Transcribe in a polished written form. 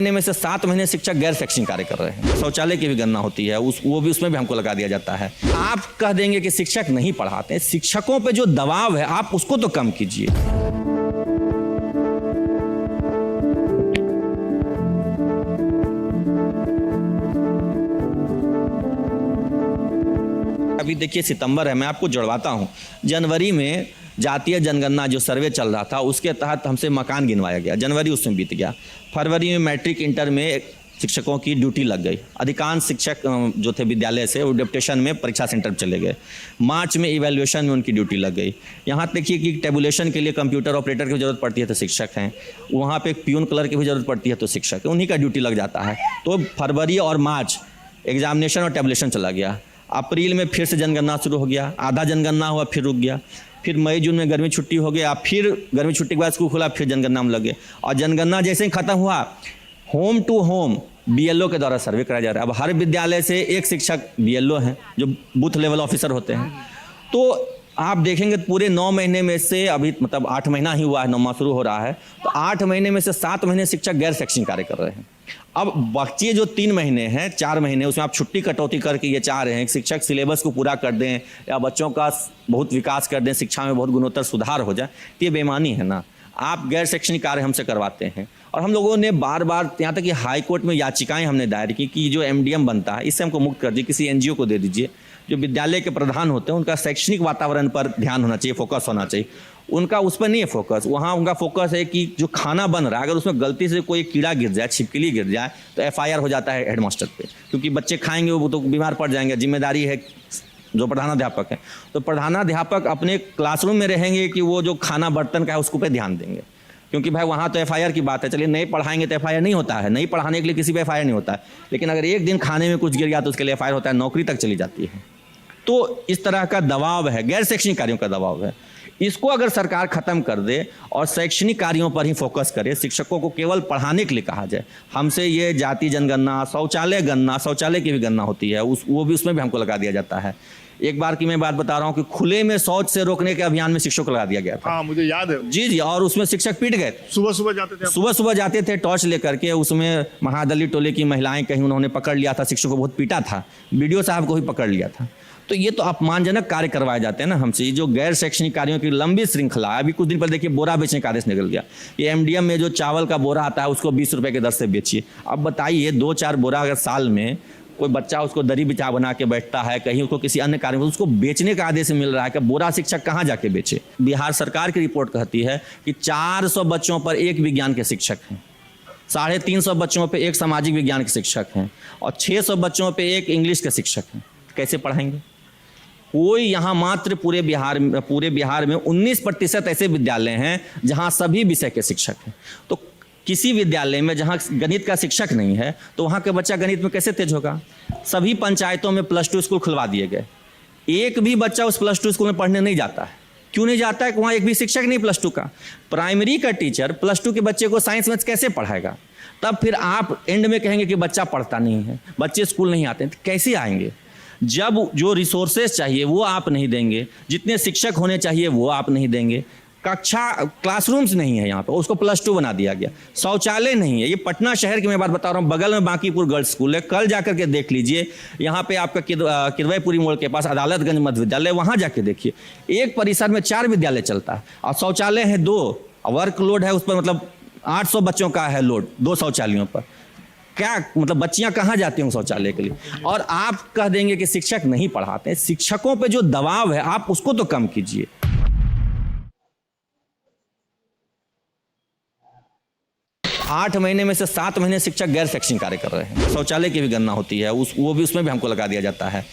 महीने में से 7 महीने शिक्षक गैर शैक्षणिक कार्य कर रहे हैं। शौचालय की भी गणना होती है, वो भी उसमें भी हमको लगा दिया जाता है। आप कह देंगे कि शिक्षक नहीं पढ़ाते, शिक्षकों पे जो दबाव है आप उसको तो कम कीजिए। अभी देखिए सितंबर है, मैं आपको जुड़वाता हूँ। जनवरी में जातीय जनगणना जो सर्वे चल रहा था उसके तहत हमसे मकान गिनवाया गया, जनवरी उसमें बीत गया। फरवरी में मैट्रिक इंटर में शिक्षकों की ड्यूटी लग गई। अधिकांश शिक्षक जो थे विद्यालय से वो डेप्यूटेशन में परीक्षा सेंटर चले गए। मार्च में इवैल्यूएशन में उनकी ड्यूटी लग गई। यहाँ देखिए कि टेबुलेशन के लिए कंप्यूटर ऑपरेटर की जरूरत पड़ती है तो शिक्षक हैं, वहाँ पे एक पियून क्लर्क की भी जरूरत पड़ती है तो शिक्षक है, उन्हीं का ड्यूटी लग जाता है। तो फरवरी और मार्च एग्जामिनेशन और टेबुलेशन चला गया। अप्रैल में फिर से जनगणना शुरू हो गया, आधा जनगणना हुआ फिर रुक गया। फिर मई जून में गर्मी छुट्टी हो गया, फिर गर्मी छुट्टी के बाद स्कूल खुला, फिर जनगणना में लगे। और जनगणना जैसे ही खत्म हुआ, होम टू होम बीएलओ के द्वारा सर्वे कराया जा रहा है। अब हर विद्यालय से एक शिक्षक बीएलओ हैं जो बूथ लेवल ऑफिसर होते हैं। तो आप देखेंगे पूरे 9 महीने में से अभी मतलब 8 महीना ही हुआ है, 9वां शुरू हो रहा है, तो 8 महीने में से 7 महीने शिक्षक गैर शैक्षणिक कार्य कर रहे हैं। अब बच्चे जो 3 महीने हैं, 4 महीने उसमें आप छुट्टी कटौती करके ये चाह रहे हैं कि शिक्षक सिलेबस को पूरा कर दें या बच्चों का बहुत विकास कर दें, शिक्षा में बहुत गुणोत्तर सुधार हो जाए, तो ये बेईमानी है ना। आप गैर शैक्षणिक कार्य हमसे करवाते हैं और हम लोगों ने बार बार यहाँ तक कि हाई कोर्ट में याचिकाएं हमने दायर की कि जो एमडीएम बनता है इससे हमको मुक्त कर दीजिए, किसी एनजीओ को दे दीजिए। जो विद्यालय के प्रधान होते हैं उनका शैक्षणिक वातावरण पर ध्यान होना चाहिए, फोकस होना चाहिए। उनका उस पर नहीं है फोकस, वहाँ उनका फोकस है कि जो खाना बन रहा है अगर उसमें गलती से कोई कीड़ा गिर जाए, छिपकली गिर जाए तो एफआईआर हो जाता है हेडमास्टर पे, क्योंकि बच्चे खाएंगे वो तो बीमार पड़ जाएंगे। जिम्मेदारी है जो प्रधानाध्यापक है, तो प्रधानाध्यापक अपने क्लासरूम में रहेंगे कि वो जो खाना बर्तन का है उसको पे ध्यान देंगे, क्योंकि भाई वहाँ तो एफआईआर की बात है। चलिए नहीं पढ़ाएंगे तो एफआईआर नहीं होता है, नहीं पढ़ाने के लिए किसी पे एफआईआर नहीं होता है, लेकिन अगर एक दिन खाने में कुछ गिर गया तो उसके लिए एफआईआर होता है, नौकरी तक चली जाती है। तो इस तरह का दबाव है, गैर शैक्षणिक कार्यों का दबाव है। इसको अगर सरकार खत्म कर दे और शैक्षणिक कार्यों पर ही फोकस करे, शिक्षकों को केवल पढ़ाने के लिए कहा जाए। हमसे ये जाति जनगणना, शौचालय गणना, शौचालय की भी गणना होती है, वो भी उसमें भी हमको लगा दिया जाता है। एक बार की मैं बात बता रहा हूँ कि खुले में शौच से रोकने के अभियान में शिक्षकों को लगा दिया गया था। हाँ, मुझे याद है। जी, और उसमें शिक्षक पीट गए। सुबह सुबह जाते थे टॉर्च लेकर के। उसमें महादलित टोले की महिलाएं कहीं उन्होंने पकड़ लिया था, शिक्षकों को बहुत पीटा था, बीडीओ साहब को भी पकड़ लिया था। तो ये तो अपमानजनक कार्य करवाए जाते हैं ना हमसे। ये जो गैर शैक्षणिक कार्यों की लंबी श्रृंखला, अभी कुछ दिन पहले देखिए बोरा बेचने का आदेश निकल गया। ये एमडीएम में जो चावल का बोरा आता है उसको 20 रुपए के दर से बेचिए। अब बताइए 2-4 बोरा अगर साल में कोई बच्चा उसको दरी बिछा बना के बैठता है, कहीं उसको किसी अन्य कार्य में उसको बेचने का आदेश मिल रहा है कि बोरा शिक्षक कहाँ जाके बेचे। बिहार सरकार की रिपोर्ट कहती है कि 400 बच्चों पर एक विज्ञान के शिक्षक हैं, 350 बच्चों पर एक सामाजिक विज्ञान के शिक्षक हैं और 600 बच्चों पर एक इंग्लिश के शिक्षक हैं। कैसे पढ़ाएंगे कोई? यहाँ मात्र पूरे बिहार में 19% ऐसे विद्यालय हैं जहाँ सभी विषय के शिक्षक हैं। तो किसी विद्यालय में जहाँ गणित का शिक्षक नहीं है तो वहाँ के बच्चा गणित में कैसे तेज होगा? सभी पंचायतों में +2 स्कूल खुलवा दिए गए, एक भी बच्चा उस +2 स्कूल में पढ़ने नहीं जाता है। क्यों नहीं जाता है? कि वहाँ एक भी शिक्षक नहीं +2 का। प्राइमरी का टीचर +2 के बच्चे को साइंस मैथ्स कैसे पढ़ाएगा? तब फिर आप एंड में कहेंगे कि बच्चा पढ़ता नहीं है, बच्चे स्कूल नहीं आते हैं। तो कैसे आएंगे जब जो रिसोर्सेज चाहिए वो आप नहीं देंगे, जितने शिक्षक होने चाहिए वो आप नहीं देंगे। क्लासरूम्स नहीं है यहाँ पे, उसको +2 बना दिया गया। शौचालय नहीं है। ये पटना शहर की मैं बात बता रहा हूँ, बगल में बांकीपुर गर्ल्स स्कूल है, कल जाकर के देख लीजिए। यहाँ पे आपका किदवईपुरी मोड़ के पास अदालतगंज मध्य विद्यालय, वहाँ जाके देखिए, एक परिसर में 4 विद्यालय चलता है और शौचालय है 2। वर्क लोड है उस पर, मतलब 800 बच्चों का है लोड 2 शौचालयों पर। क्या मतलब बच्चियां कहाँ जाती हों शौचालय के लिए? और आप कह देंगे कि शिक्षक नहीं पढ़ाते, शिक्षकों पे जो दबाव है आप उसको तो कम कीजिए। 8 महीने में से 7 महीने शिक्षक गैर शैक्षणिक कार्य कर रहे हैं। शौचालय की भी गणना होती है, वो भी उसमें भी हमको लगा दिया जाता है।